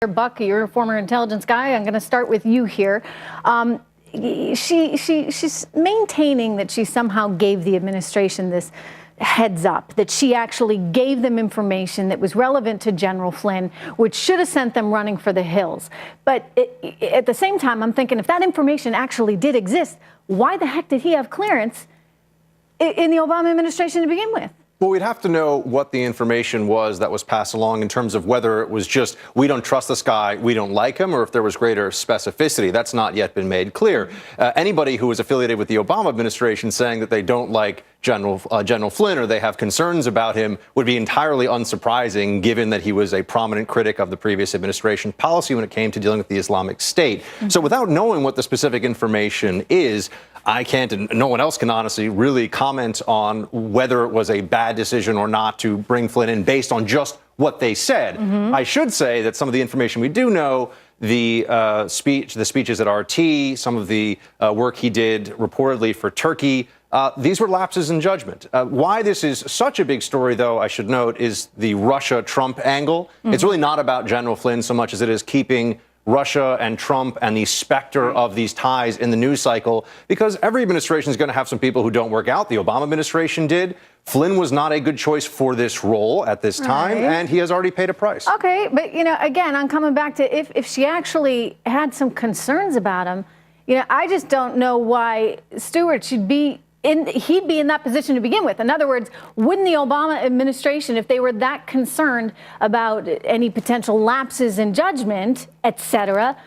Buck, you're a former intelligence guy. I'm going to start with you here. She's maintaining that she somehow gave the administration this heads up, that she actually gave them information that was relevant to General Flynn, which should have sent them running for the hills. But at the same time, I'm thinking, if that information actually did exist, why the heck did he have clearance in the Obama administration to begin with? Well, we'd have to know what the information was that was passed along in terms of whether it was just, we don't trust this guy, we don't like him, or if there was greater specificity. That's not yet been made clear. Anybody who was affiliated with the Obama administration saying that they don't like General Flynn or they have concerns about him would be entirely unsurprising, given that he was a prominent critic of the previous administration policy when it came to dealing with the Islamic State. So without knowing what the specific information is, I can't, and no one else can honestly really comment on whether it was a bad decision or not to bring Flynn in based on just what they said. I should say that some of the information we do know, the speeches at RT, some of the work he did reportedly for Turkey, these were lapses in judgment. Why this is such a big story, though, I should note, is the Russia-Trump angle. It's really not about General Flynn so much as it is keeping Russia and Trump and the specter of these ties in the news cycle, because every administration is going to have some people who don't work out. The Obama administration did. Flynn was not a good choice for this role at this time, and he has already paid a price. Okay, but, again, I'm coming back to if she actually had some concerns about him, I just don't know why Stewart should be he'd be in that position to begin with. In other words, wouldn't the Obama administration, if they were that concerned about any potential lapses in judgment, et cetera,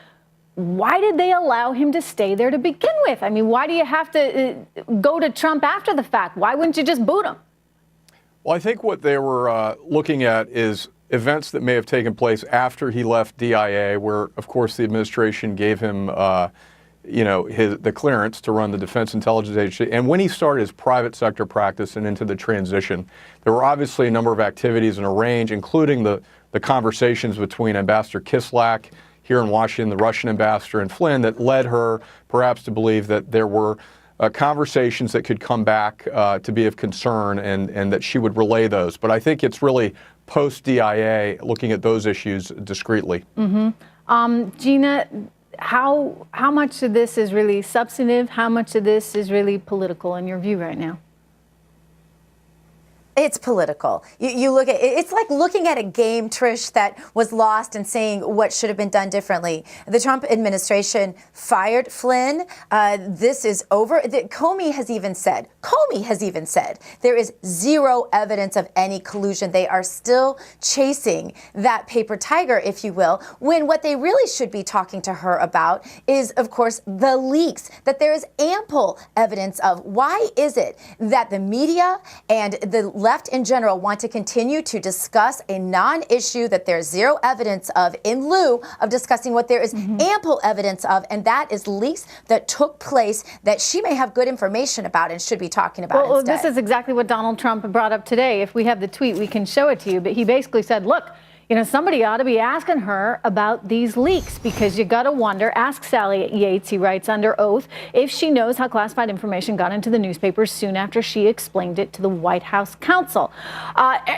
why did they allow him to stay there to begin with? I mean, why do you have to go to Trump after the fact? Why wouldn't you just boot him? Well, I think what they were looking at is events that may have taken place after he left DIA, where, of course, the administration gave him the clearance to run the Defense Intelligence Agency. And when he started his private sector practice and into the transition, there were obviously a number of activities and a range, including the conversations between Ambassador Kislyak here in Washington, the Russian ambassador, and Flynn, that led her perhaps to believe that there were conversations that could come back to be of concern, and that she would relay those. But I think it's really post-DIA looking at those issues discreetly. Gina, how much of this is really substantive? How much of this is really political in your view right now? It's political. You look at it's like looking at a game, Trish, that was lost and saying what should have been done differently. The Trump administration fired Flynn. This is over. Comey has even said there is zero evidence of any collusion. They are still chasing that paper tiger, if you will, when what they really should be talking to her about is, of course, the leaks that there is ample evidence of. Why is it that the media and the left in general want to continue to discuss a non-issue that there's zero evidence of in lieu of discussing what there is ample evidence of, and that is leaks that took place that she may have good information about and should be talking about instead. Well, this is exactly what Donald Trump brought up today. If we have the tweet, we can show it to you. But he basically said, look, somebody ought to be asking her about these leaks, because you got to wonder, ask Sally Yates, he writes under oath, if she knows how classified information got into the newspapers soon after she explained it to the White House counsel.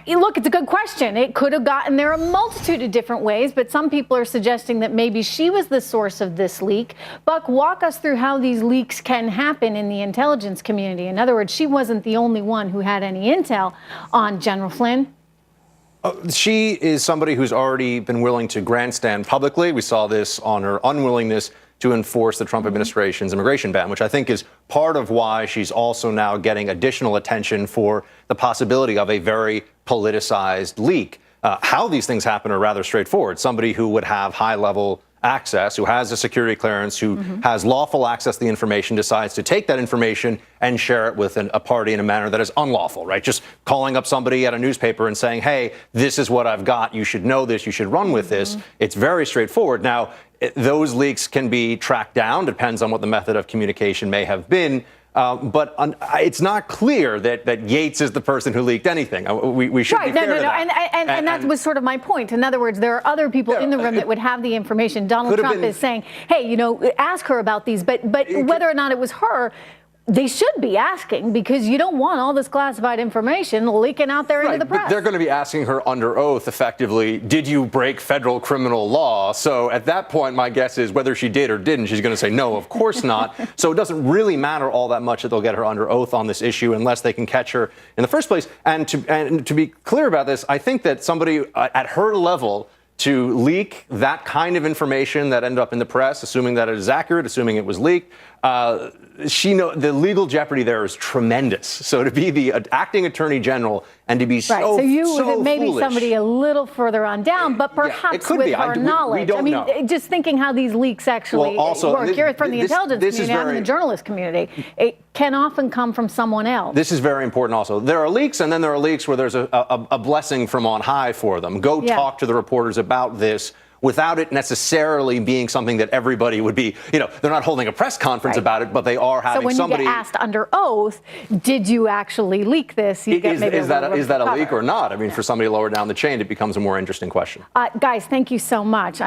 Look, it's a good question. It could have gotten there a multitude of different ways, but some people are suggesting that maybe she was the source of this leak. Buck, walk us through how these leaks can happen in the intelligence community. In other words, she wasn't the only one who had any intel on General Flynn. She is somebody who's already been willing to grandstand publicly. We saw this on her unwillingness to enforce the Trump administration's immigration ban, which I think is part of why she's also now getting additional attention for the possibility of a very politicized leak. How these things happen are rather straightforward. Somebody who would have high-level access, who has a security clearance, who has lawful access to the information, decides to take that information and share it with a party in a manner that is unlawful, right? Just calling up somebody at a newspaper and saying, hey, this is what I've got. You should know this. You should run with this. It's very straightforward. Now, those leaks can be tracked down. Depends on what the method of communication may have been. But it's not clear that Yates is the person who leaked anything. We should be fair to that. And that was sort of my point. In other words, there are other people in the room that would have the information. Donald Trump is saying, hey, ask her about these. But whether or not it was her, they should be asking, because you don't want all this classified information leaking out there into the press. But they're going to be asking her under oath, effectively, did you break federal criminal law? So at that point, my guess is whether she did or didn't, she's going to say, no, of course not. So it doesn't really matter all that much that they'll get her under oath on this issue unless they can catch her in the first place. And to be clear about this, I think that somebody at her level to leak that kind of information that ended up in the press, assuming that it is accurate, assuming it was leaked, the legal jeopardy there is tremendous. So to be the acting attorney general and to be so maybe foolish, somebody a little further on down, but perhaps it could with be. her knowledge. We don't know. Just thinking how these leaks actually work. You're from the intelligence community, I'm in the journalist community. It can often come from someone else. This is very important also. There are leaks, and then there are leaks where there's a blessing from on high for them. Go talk to the reporters about this, without it necessarily being something that everybody would be, they're not holding a press conference about it, but they are having somebody. So when you get asked under oath, did you actually leak this? You get maybe is that a leak or not? I mean, for somebody lower down the chain, it becomes a more interesting question. Guys, thank you so much.